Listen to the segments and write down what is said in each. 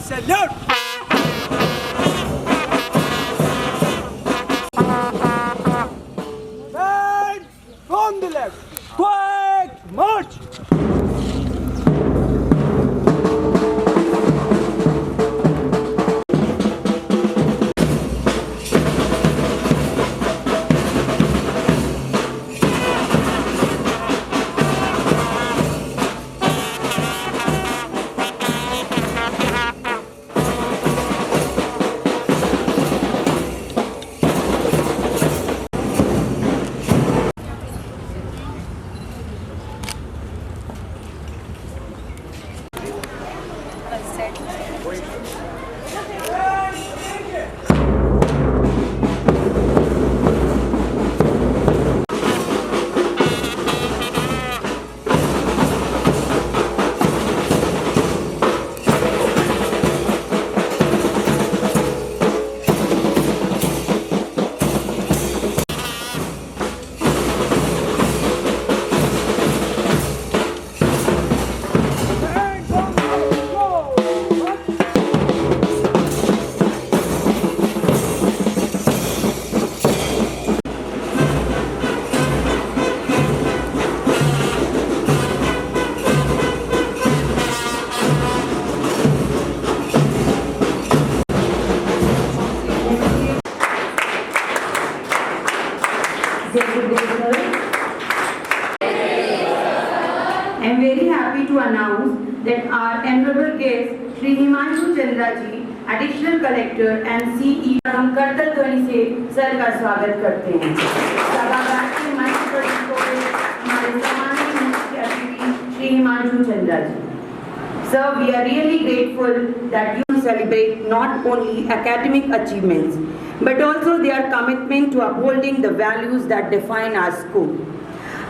salute. Man from the left, quick march. I am very happy to announce that our honorable guest Shri Himanshu Chandra ji, Additional Collector and CE, हम करतल ध्वनि से sir का स्वागत करते हैं। सभागार के मंच पर हमारे सम्मानित मुख्य अतिथि श्री हिमांशु चंद्रा जी। Sir, we are really grateful that you celebrate not only academic achievements but also their commitment to upholding the values that define our school.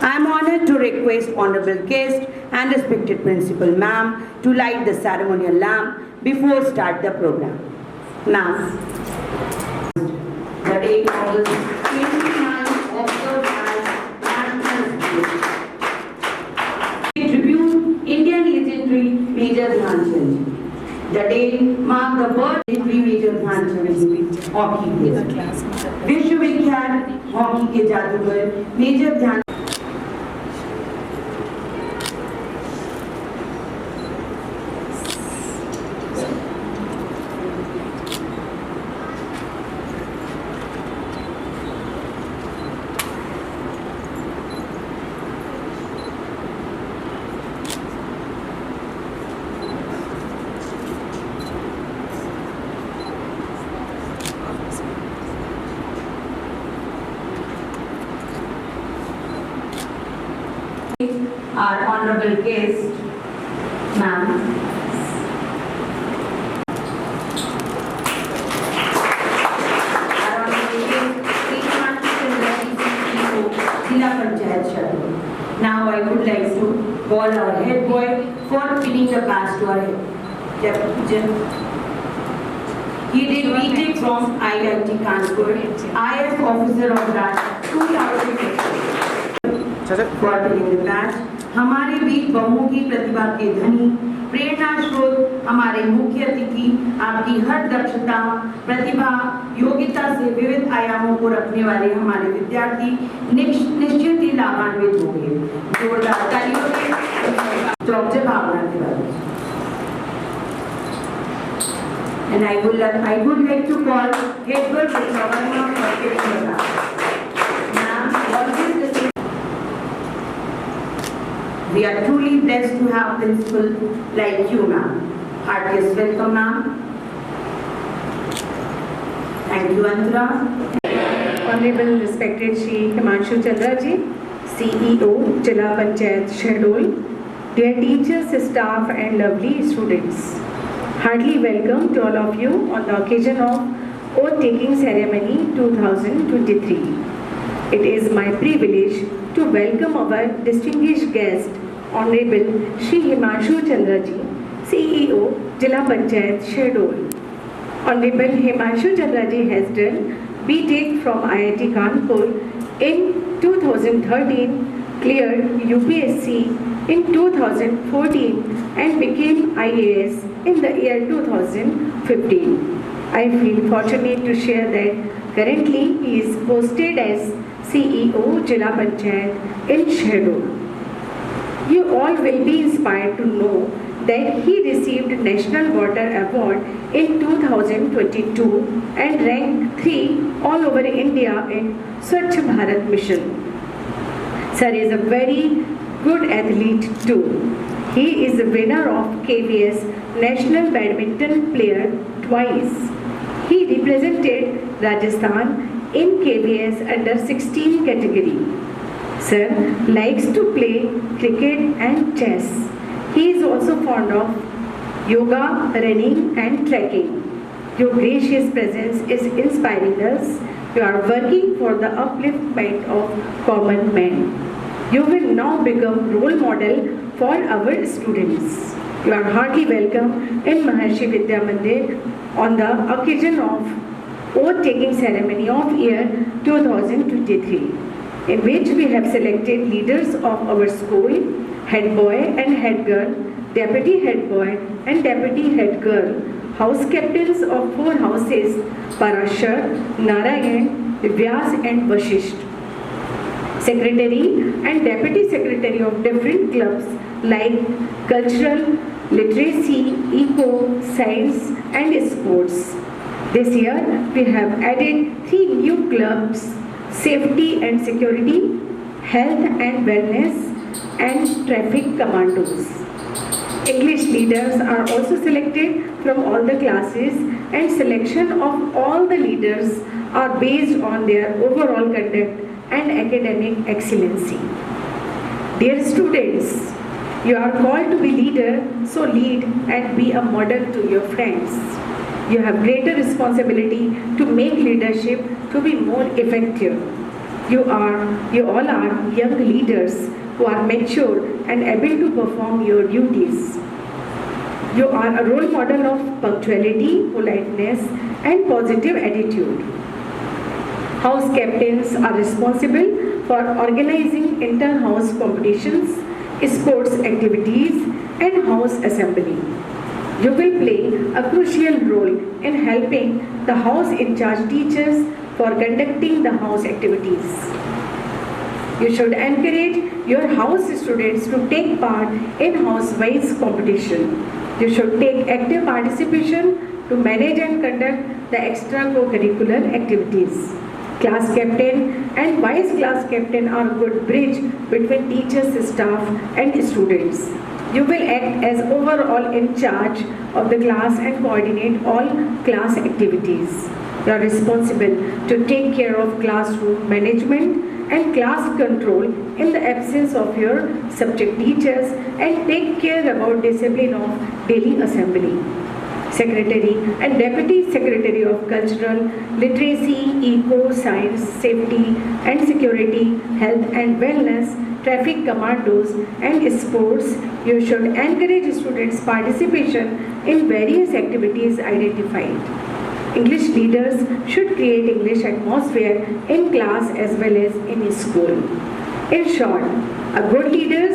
I am honored to request Honorable Guest and respected Principal Ma'am to light the ceremonial lamp before start the program. Ma'am, the day of 29 observed as National Day. Tribute Indian legendary Major Dhyan Chand ji. The day marked the birth of Major Dhyan Chand ji, hockey player. विश्वविख्यात hockey के जादूगर major ध्यान our honorable guest, ma'am. Our honorable guest, Shri Himanshu Chandra ji, CEO, Jila Panchayat Shadol. Now I would like to call our head boy for pinning the badge to our head. He did BTech from IIT Kanpur, IS officer of that 2008. हमारे बीच बहुमुखी प्रतिभा के धनी प्रेरणा स्रोत हमारे मुख्य अतिथि आपकी हर दक्षता प्रतिभा योग्यता से विविध आयामों को रखने वाले हमारे विद्यार्थी निश्चित ही लाभान्वित होंगे। जोरदार तालियों से डॉक्टर भावना के बाद And I would like to call head girl Pravarma for giving the We are truly blessed to have principal like you, ma'am. Heartiest welcome, ma'am. Thank you, Antara. Honorable respected Shri Himanshu Chandra ji, CEO, Jila Panchayat Shadol, dear teachers, staff and lovely students. Heartily welcome to all of you on the occasion of Oath Taking Ceremony 2023. It is my privilege to welcome our distinguished guest, Honorable Shri Himanshu Chandra ji, CEO, Jila Panchayat Shadol. Honorable Himanshu Chandra ji has done BTech from IIT Kanpur in 2013, cleared UPSC in 2014 and became IAS in the year 2015. I feel fortunate to share that currently he is posted as CEO Jila Panchayat in Shahdol. You all will be inspired to know that he received National Water Award in 2022 and ranked 3 all over India in Swachh Bharat Mission. Sir is a very good athlete too. He is the winner of KVS National Badminton Player twice. He represented Rajasthan in KVS under 16 category. Sir likes to play cricket and chess. He is also fond of yoga, running and trekking. Your gracious presence is inspiring us. You are working for the upliftment of common men. You will now become role model for our students. You are heartily welcome in Maharshi Vidya Mandir on the occasion of oath taking ceremony of year 2023, in which we have selected leaders of our school, head boy and head girl, deputy head boy and deputy head girl, house captains of 4 houses, Parashar, Narayan, Vyas and Vashisht, secretary and deputy secretary of different clubs like cultural, literacy, eco, science and sports. This year we have added 3 new clubs: safety and security, health and wellness and traffic commandos. English leaders are also selected from all the classes, and selection of all the leaders are based on their overall conduct and academic excellency. Dear students, you are called to be leader, so lead and be a model to your friends. You have greater responsibility to make leadership to be more effective. You all are young leaders who are mature and able to perform your duties. You are a role model of punctuality, politeness and positive attitude. House captains are responsible for organizing inter-house competitions, sports activities and house assembly. You will play a crucial role in helping the house in charge teachers for conducting the house activities. You should encourage your house students to take part in house-wise competition. You should take active participation to manage and conduct the extracurricular activities. Class captain and vice class captain are a good bridge between teachers, staff and students. You will act as overall in charge of the class and coordinate all class activities. You are responsible to take care of classroom management and class control in the absence of your subject teachers, and take care about discipline of daily assembly. Secretary and Deputy Secretary of Cultural, Literacy, Eco, Science, Safety and Security, Health and Wellness, Traffic Commandos and Sports, you should encourage students' participation in various activities identified. English leaders should create English atmosphere in class as well as in school. In short, a good leader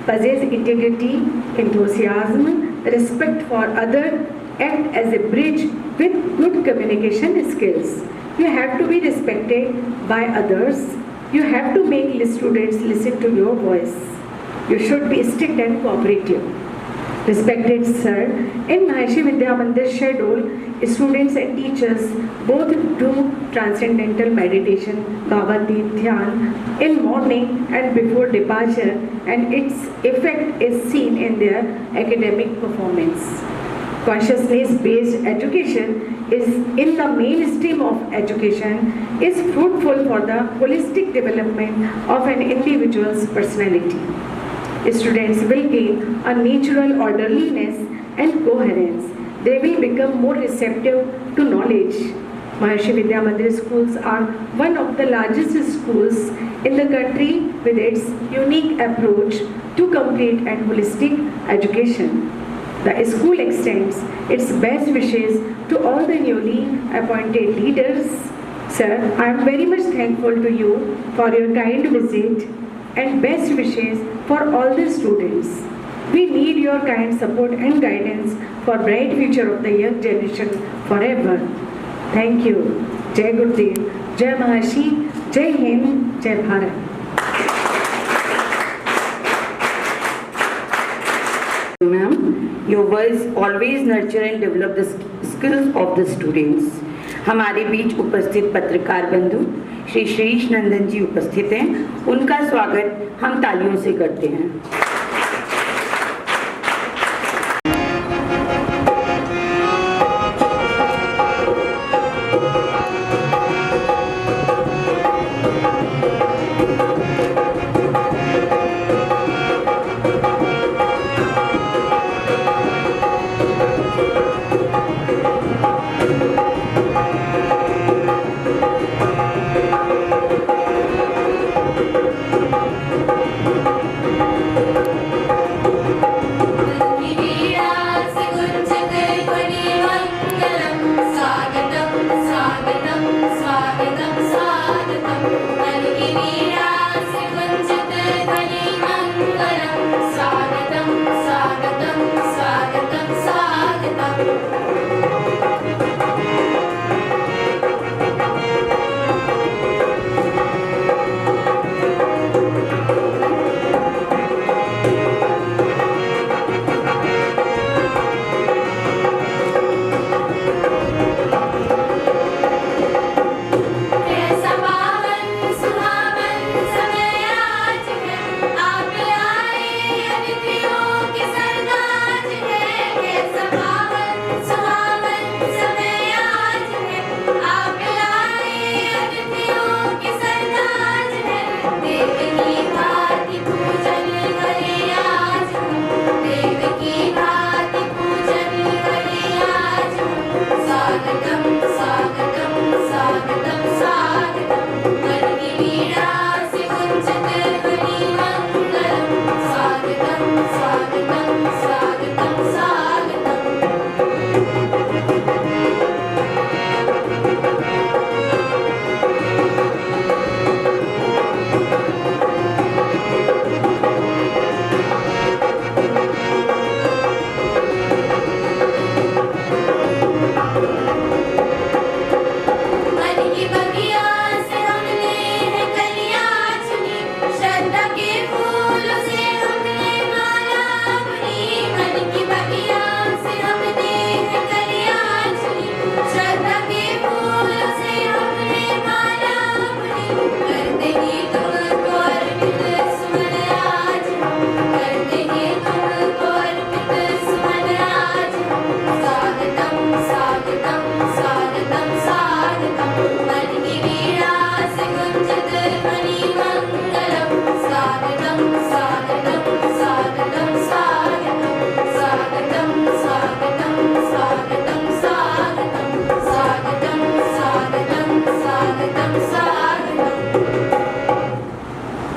possesses integrity, enthusiasm, respect for others, act as a bridge with good communication skills. You have to be respected by others. You have to make students listen to your voice. You should be strict and cooperative. Respected sir, in Maharshi Vidya Mandir Shahdol, students and teachers both do transcendental meditation, Bhavati, Dhyan in morning and before departure, and its effect is seen in their academic performance. Consciousness-based education is in the mainstream of education is fruitful for the holistic development of an individual's personality. Students will gain a natural orderliness and coherence. They will become more receptive to knowledge. Maharshi Vidya Mandir schools are one of the largest schools in the country with its unique approach to complete and holistic education. The school extends its best wishes to all the newly appointed leaders. Sir, I am very much thankful to you for your kind visit. and best wishes for all the students. We need your kind support and guidance for bright future of the young generation forever. Thank you. Jai Gurudev, Jai Maharshi, Jai Hind, Jai Bharat. Ma'am, your words always nurture and develop the skills of the students. हमारे बीच उपस्थित पत्रकार बंधु श्री श्रीश नंदन जी उपस्थित हैं। उनका स्वागत हम तालियों से करते हैं।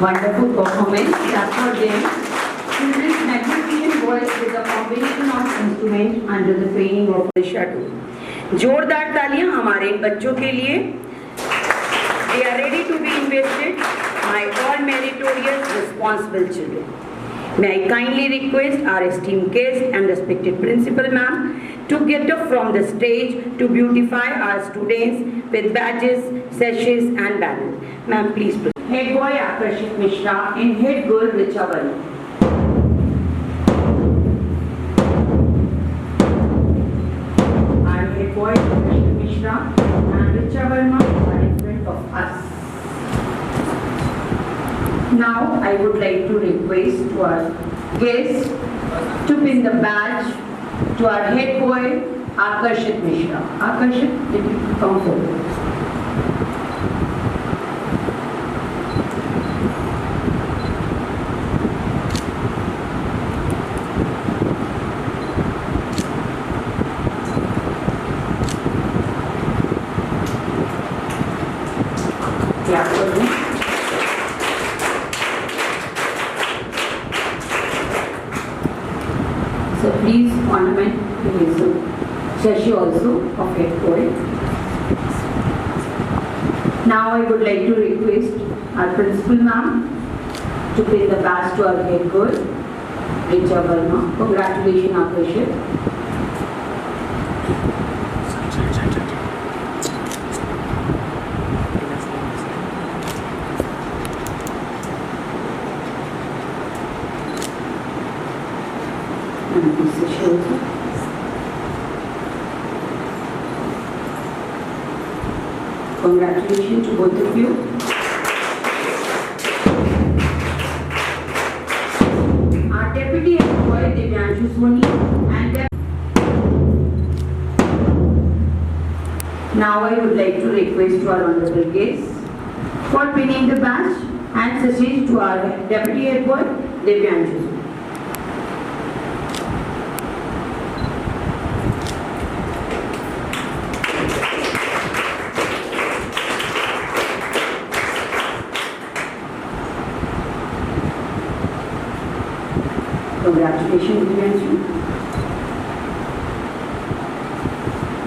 Wonderful performance, that's for them. Children's magnificent voice with a combination of instrument under the training of the shadow. जोरदार तालियां हमारे बच्चों के लिए. They are ready to be invested, my all meritorious, responsible children. May I kindly request our esteemed guest and respected principal ma'am to get up from the stage to beautify our students with badges, sashes and banners. Ma'am, please proceed. Head boy Akarshit Mishra and head girl Richa Verma. Our head boy Akarshit Mishra and Richa Verma are in front of us. Now I would like to request to our guests to pin the badge to our head boy Akarshit Mishra. Akarshit, did you come forward? So please ornament his sashi also of head boy. Now I would like to request our principal ma'am to pay the badge to our head girl, Richa Verma. Congratulations, Akashit. And this is Shilpa. Congratulations to both of you. Our deputy employee Divyanshu Soni and now I would like to request to our honorable guests for pinning the badge and sachets to our deputy head boy Divyanshu Soni. Congratulations, Divyanshu.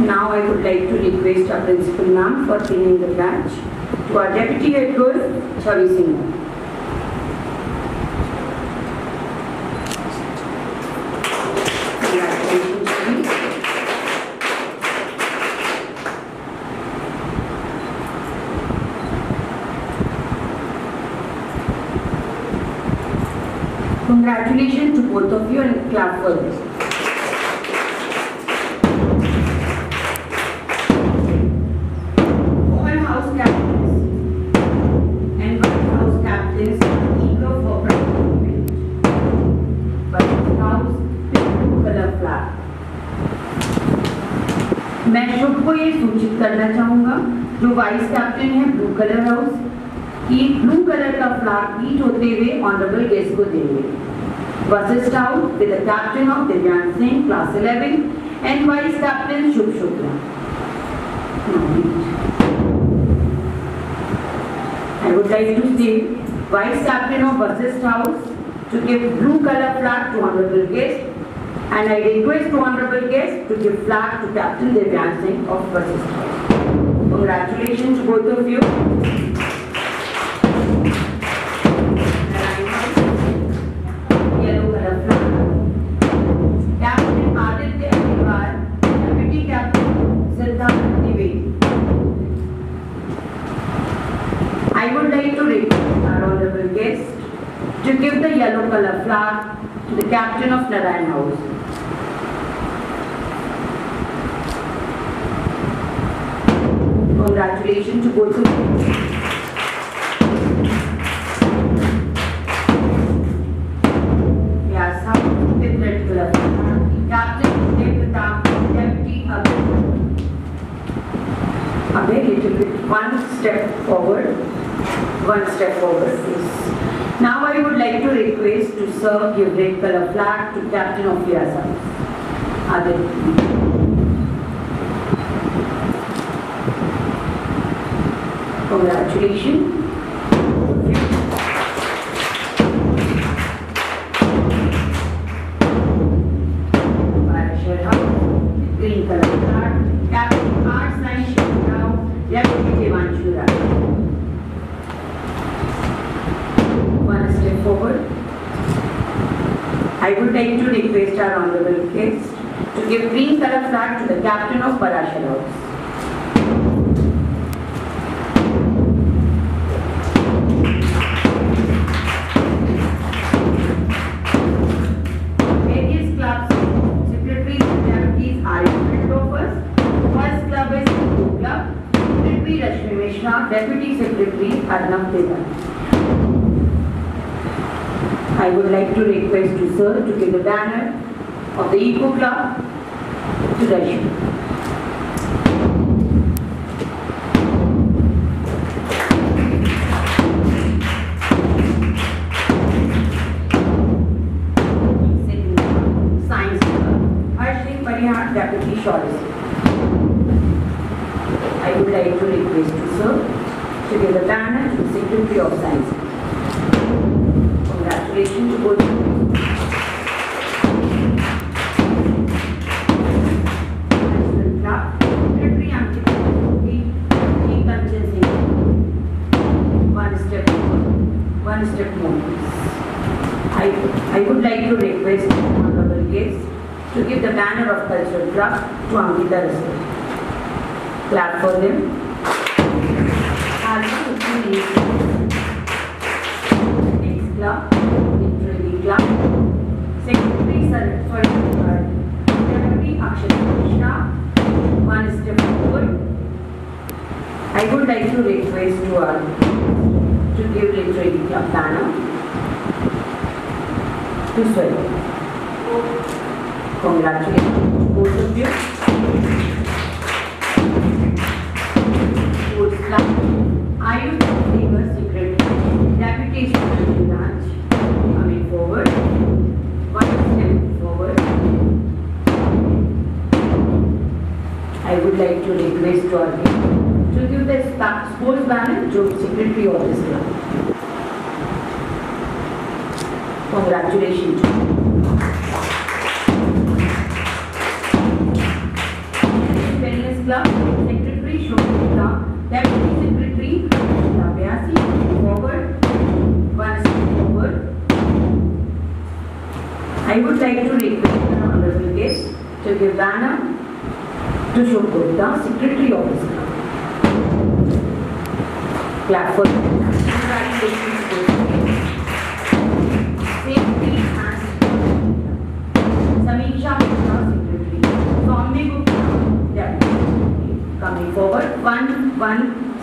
Now I would like to request our principal ma'am for pinning the badge to our deputy head girl, Chavi Singh. Congratulations, Chavi. Congratulations to both of you and clap for this. All house captains and one house captains are eager for participation. But this house is blue color flag. मैं शुभ को ये सूचित करना चाहूँगा जो vice captain है blue colour house कि blue colour का फ्लैग हीट होते हुए ऑनरेबल गेस्ट को देंगे. Buses out with the captain of Divyan Singh, class 11, and vice captain Shubh Shukla. I would like to say vice captain of Buses House to give blue color flag to honorable guest, and I request to honorable guest to give flag to Captain Divyan Singh of Buses House. Congratulations to both of you. I would like to request our honorable guest to give the yellow color flag to the captain of Narayan House. Congratulations to both of you. Yes, with red color flag. Captain Devata, Deputy Abhay, little bit, one step forward, please. Now I would like to request to sir give red color flag to Captain of Vyasa. Abhay. Congratulations. Green color flag. Captain Arts Science Shivrao, Deputy Devanshu Rai. One step forward. I would like to request our honorable guest to give green color flag to the captain of Parashar House. Deputy Secretary Arnab Devan. I would like to request to sir to give the banner of the Eco Club to Rashmi. Science Harshit Parihar, Deputy Shorist. I would like to request to sir to give the banner to the Secretary of Science. Congratulations to both of you. National Club, Secretary Ankit, Kanchan Singh. One step more, please. I would like to request honorable guests to give the banner of Cultural Club to Ankita Rasal. Clap for them. Next club, Literary Club. Secretary Saraswati, Deputy Akshata Krishna, one step forward. I would like to request to give Literary Club banner to Swati. Congratulations to both of you. Sports Club, Ayush Legal Secretary, Deputation Branch, coming forward. One step forward. I would like to request to our team to give the sports banner to Secretary of this club. Congratulations. Wellness Club, Secretary Shobhita, Deputy Secretary Vyasi, forward, one step forward. I would like to request the honorable guest to give banner to Shobhita, Secretary of this club. Clap for congratulations to Safety and Samiksha Mishra, Secretary. Soumya Gupta, Deputy. Coming forward, one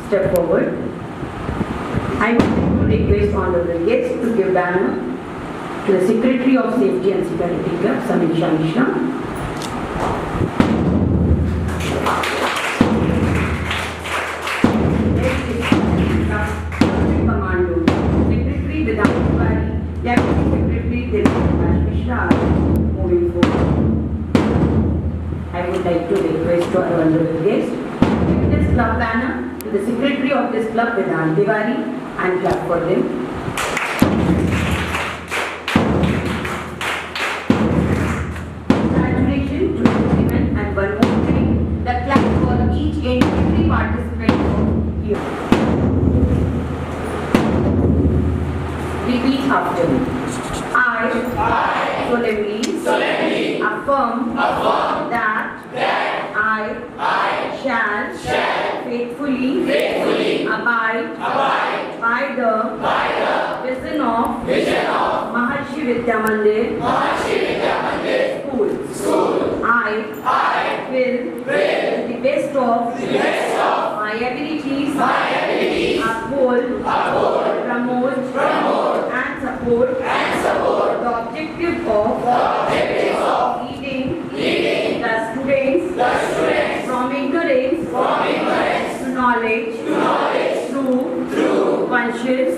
step forward. I would like to request honorable guests to give banner to the Secretary of Safety and Security Club, Samiksha Mishra. Commando, Secretary Vedant Tiwari, Deputy Secretary Dilip Mishra, moving forward. I would like to request to our honorable guest to give this club banner to the Secretary of this club, Vedant Tiwari, and clap for them. Congratulations to the women and one more thing, the clap for each and every participant here. Repeat after me. I solemnly affirm that I shall faithfully abide by the vision of Maharshi Vidya Mandir School. I will, to the best of my abilities, uphold, promote, and support the objective of leading the students from ignorance to knowledge through conscious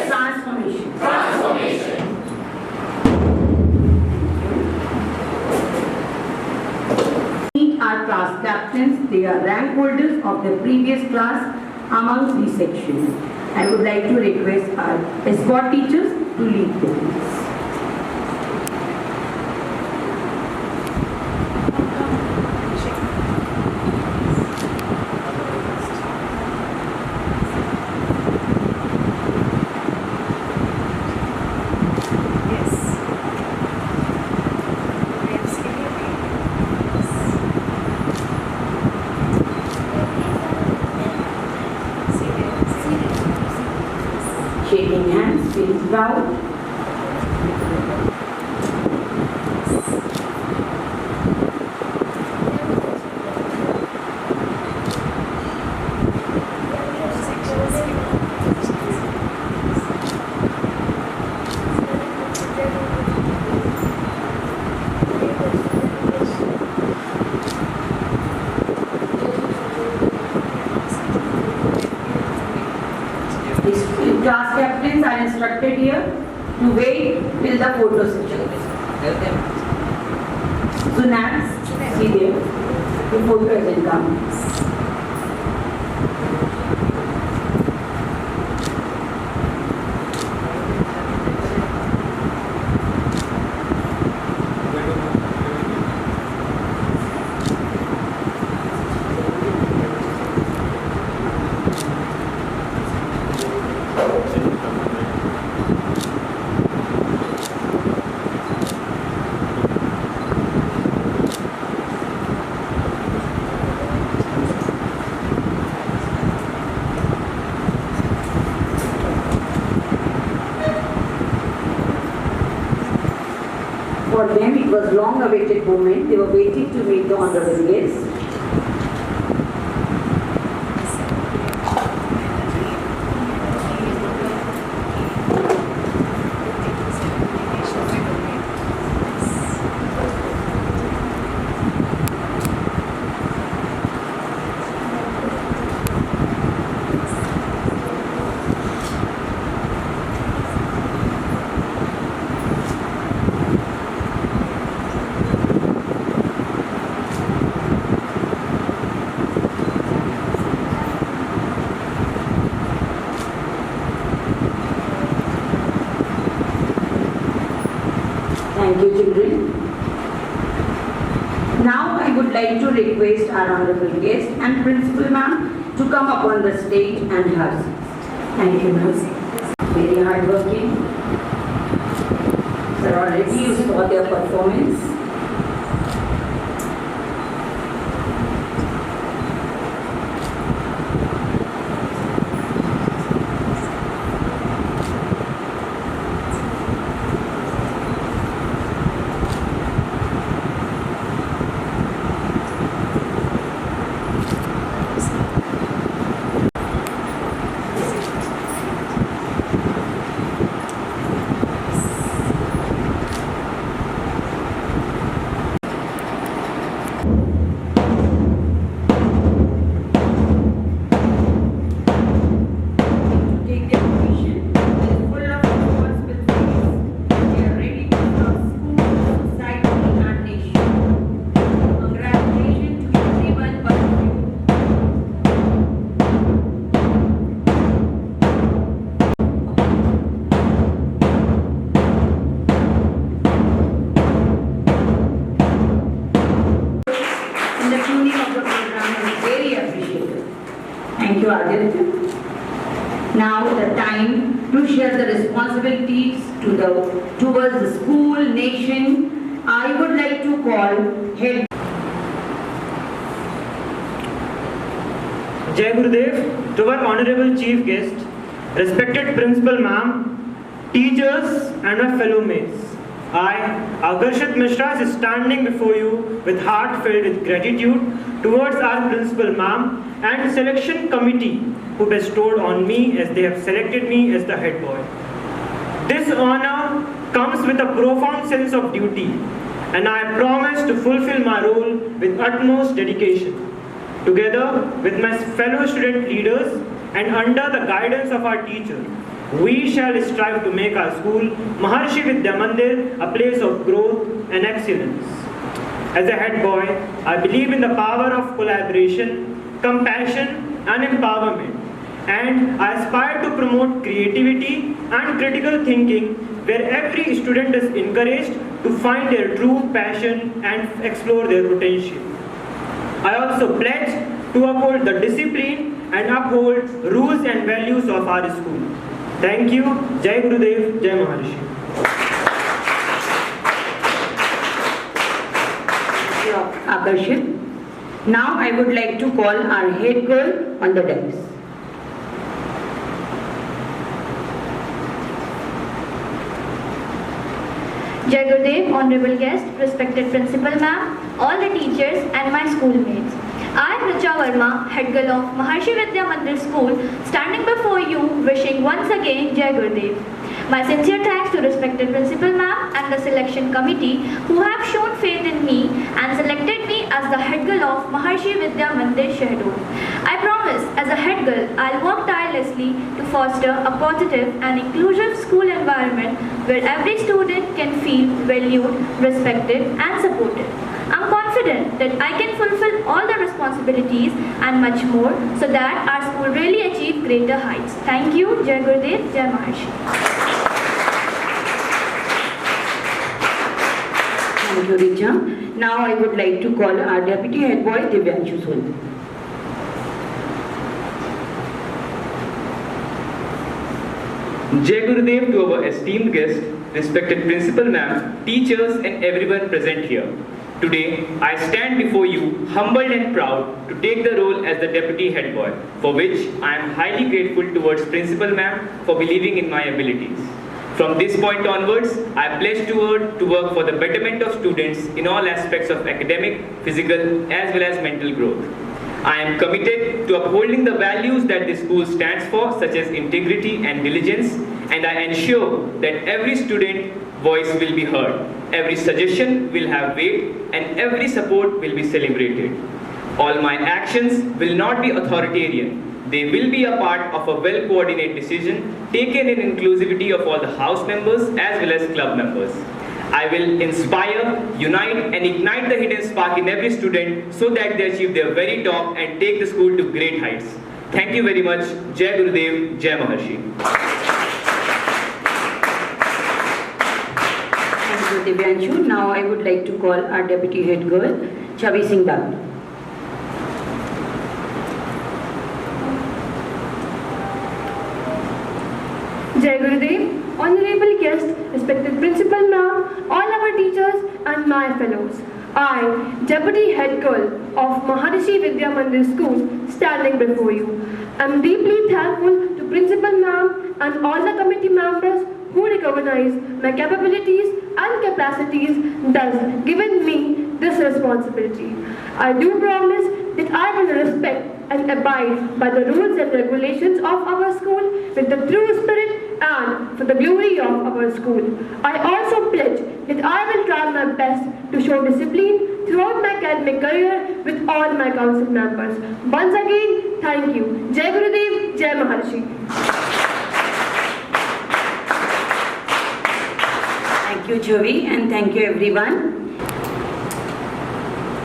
transformation. Our class captains, they are rank holders of the previous class amongst these sections. I would like to request our escort teachers to lead the class. Shaking hands, feels proud. Class captains are instructed here to wait till the photo session. Sunat, see there, the photo hasn't come. For them, it was long-awaited moment. They were waiting to meet the honorable guest. Thank you, children. Now I would like to request our honorable guest and principal ma'am to come upon the stage and have seats. Thank you, ma'am. Very hardworking. Sir, already you saw their performance. Thank you, Aditya. Now the time to share the responsibilities towards the school, nation. I would like to call head. Jai Gurudev, to our honorable chief guest, respected principal ma'am, teachers and my fellow mates. I, Akarshat Mishra, is standing before you with heart filled with gratitude towards our principal ma'am and selection committee who bestowed on me as they have selected me as the head boy. This honor comes with a profound sense of duty, and I promise to fulfill my role with utmost dedication. Together with my fellow student leaders and under the guidance of our teacher, we shall strive to make our school, Maharshi Vidya Mandir, a place of growth and excellence. As a head boy, I believe in the power of collaboration, compassion and empowerment, and I aspire to promote creativity and critical thinking where every student is encouraged to find their true passion and explore their potential. I also pledge to uphold the discipline and uphold rules and values of our school. Thank you. Jai Gurudev, Jai Maharshi. Akarshan. Now I would like to call our head girl on the dais. Jai Gurudev, honorable guest, respected principal ma'am, all the teachers and my schoolmates. I, Richa Verma, head girl of Maharshi Vidya Mandir School, standing before you wishing once again Jai Gurudev. My sincere thanks to respected principal ma'am and the selection committee who have shown faith in me and selected me as the head girl of Maharshi Vidya Mandir Shahdol. I promise, as a head girl, I'll work tirelessly to foster a positive and inclusive school environment where every student can feel valued, respected and supported. I'm confident that I can fulfill all the responsibilities and much more so that our school really achieve greater heights. Thank you. Jai Gurudev, Jai Maharshi. Thank you, Richa. Now I would like to call our deputy head boy, Divyanshu Soni. Jai Gurudev to our esteemed guest, respected principal ma'am, teachers and everyone present here. Today, I stand before you humbled and proud to take the role as the deputy head boy, for which I am highly grateful towards principal ma'am for believing in my abilities. From this point onwards, I pledge to work for the betterment of students in all aspects of academic, physical, as well as mental growth. I am committed to upholding the values that the school stands for, such as integrity and diligence, and I ensure that every student voice will be heard, every suggestion will have weight, and every support will be celebrated. All my actions will not be authoritarian. They will be a part of a well-coordinated decision taken in inclusivity of all the house members as well as club members. I will inspire, unite and ignite the hidden spark in every student so that they achieve their very top and take the school to great heights. Thank you very much. Jai Gurudev, Jai Maharshi. Thank you, Divyanshu. Now I would like to call our Deputy Head Girl, Chavi Singh Dagli. Jai Gurudev, honorable guest, respected principal ma'am, all our teachers and my fellows. I, Deputy Head Girl of Maharishi Vidya Mandir School, standing before you. I am deeply thankful to principal ma'am and all the committee members who recognize my capabilities and capacities, thus given me this responsibility. I do promise that I will respect and abide by the rules and regulations of our school with the true spirit and for the glory of our school. I also pledge that I will try my best to show discipline throughout my academic career with all my council members. Once again, thank you. Jai Gurudev, Jai Maharshi. Thank you, Chavi, and thank you, everyone.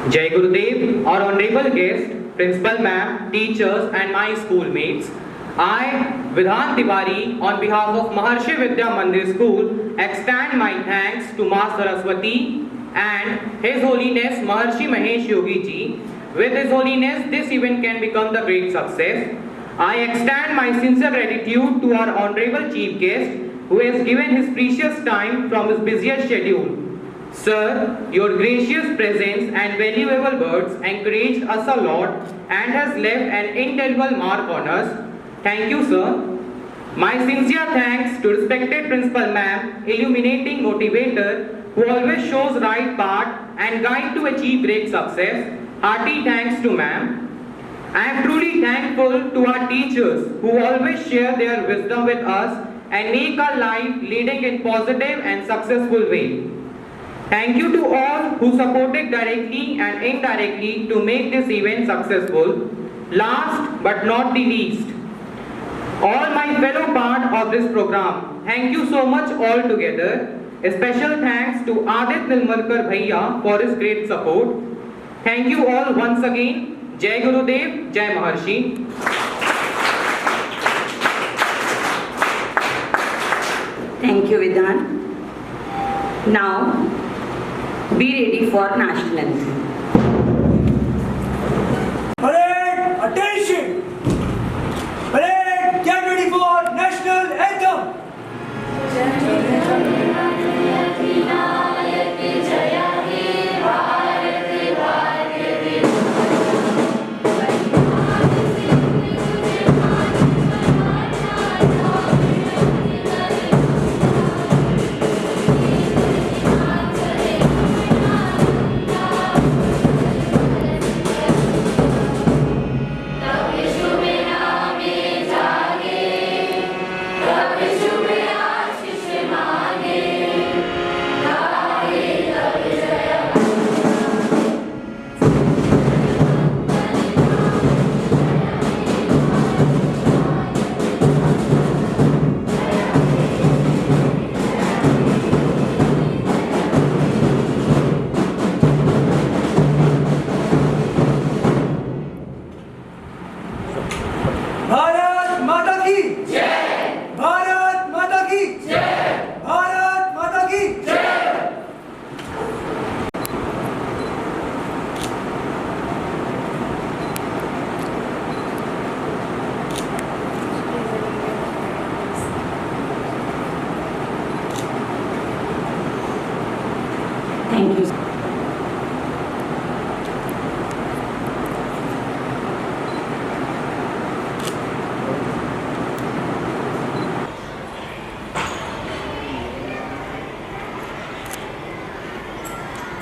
Jai Gurudev, our honorable guest, principal ma'am, teachers and my schoolmates. I, Vidhan Tiwari, on behalf of Maharshi Vidya Mandir School, extend my thanks to Ma Saraswati and His Holiness Maharshi Mahesh Yogi Ji. With His Holiness, this event can become the great success. I extend my sincere gratitude to our honorable chief guest who has given his precious time from his busiest schedule. Sir, your gracious presence and valuable words encouraged us a lot and has left an indelible mark on us. Thank you, sir. My sincere thanks to respected principal ma'am, illuminating motivator who always shows right path and guide to achieve great success. Hearty thanks to ma'am. I am truly thankful to our teachers who always share their wisdom with us and make our life leading in positive and successful way. Thank you to all who supported directly and indirectly to make this event successful. Last but not the least, all my fellow part of this program, thank you so much all together. A special thanks to Adit Nilmalkar Bhaiya for his great support. Thank you all once again. Jai Gurudev, Jai Maharshi. Thank you, Vidhan. Now, be ready for national anthem. Parade, attention! Parade, get ready for national anthem! Bharat माता की जय! भारत माता की जय! भारत माता की जय! Thank you.